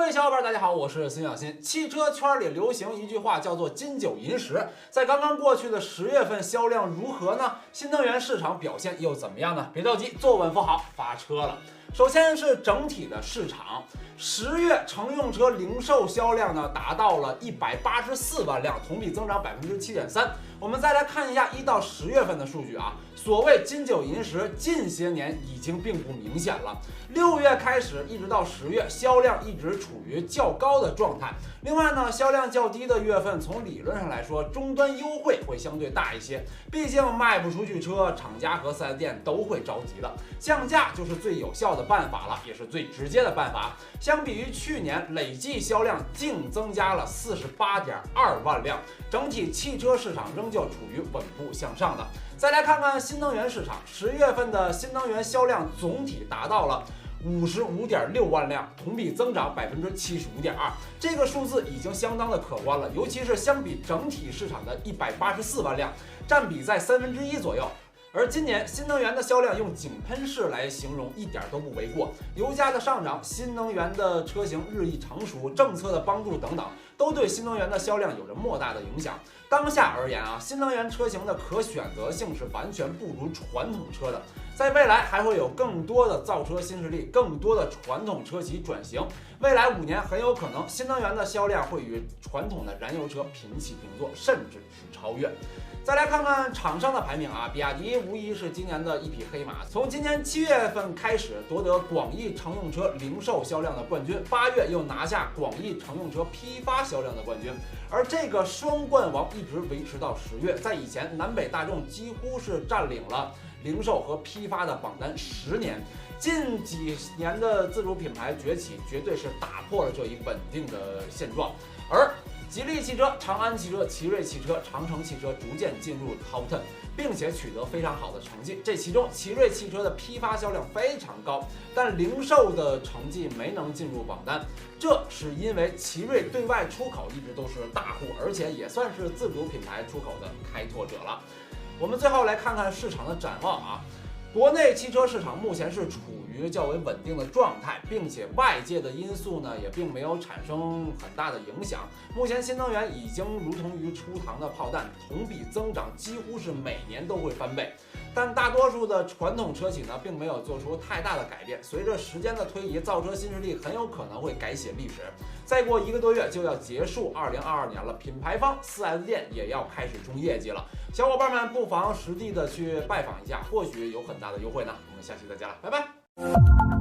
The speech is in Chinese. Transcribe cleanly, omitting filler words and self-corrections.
位小伙伴，大家好，我是孙小新。汽车圈里流行一句话，叫做金九银十。在刚刚过去的10月份，销量如何呢？新能源市场表现又怎么样呢？别着急，坐稳扶好，发车了。首先是整体的市场，10月乘用车零售销量呢达到了184万辆，同比增长7.3%。我们再来看一下1到10月份的数据啊，所谓金九银十，近些年已经并不明显了。6月开始一直到10月，销量一直处于较高的状态。另外呢，销量较低的月份，从理论上来说，终端优惠会相对大一些。毕竟卖不出去车，厂家和4S店都会着急的，降价就是最有效的办法了，也是最直接的办法。相比于去年，累计销量净增加了48.2万辆，整体汽车市场仍旧处于稳步向上的。再来看看新能源市场，10月份的新能源销量总体达到了55.6万辆，同比增长75.2%，这个数字已经相当的可观了，尤其是相比整体市场的184万辆，占比在1/3左右。而今年新能源的销量用井喷式来形容一点都不为过，油价的上涨、新能源的车型日益成熟、政策的帮助等等，都对新能源的销量有着莫大的影响。当下而言啊，新能源车型的可选择性是完全不如传统车的，在未来还会有更多的造车新势力，更多的传统车企转型，未来5年很有可能新能源的销量会与传统的燃油车平起平坐，甚至是超越。再来看看厂商的排名啊，比亚迪无疑是今年的一匹黑马。从今年7月份开始夺得广义乘用车零售销量的冠军，8月又拿下广义乘用车批发销量的冠军。而这个双冠王一直维持到10月，在以前南北大众几乎是占领了零售和批发的榜单10年。近几年的自主品牌崛起，绝对是打破了这一稳定的现状。而吉利汽车、长安汽车、奇瑞汽车、长城汽车逐渐进入 Top 10，并且取得非常好的成绩。这其中，奇瑞汽车的批发销量非常高，但零售的成绩没能进入榜单。这是因为奇瑞对外出口一直都是大户，而且也算是自主品牌出口的开拓者了。我们最后来看看市场的展望啊。国内汽车市场目前是处于较为稳定的状态，并且外界的因素呢也并没有产生很大的影响。目前新能源已经如同于出膛的炮弹，同比增长几乎是每年都会翻倍。但大多数的传统车企呢并没有做出太大的改变，随着时间的推移，造车新势力很有可能会改写历史。再过1个多月就要结束2022年了，品牌方4S店也要开始冲业绩了。小伙伴们不妨实地的去拜访一下，或许有很大的优惠呢。我们下期再见了，拜拜。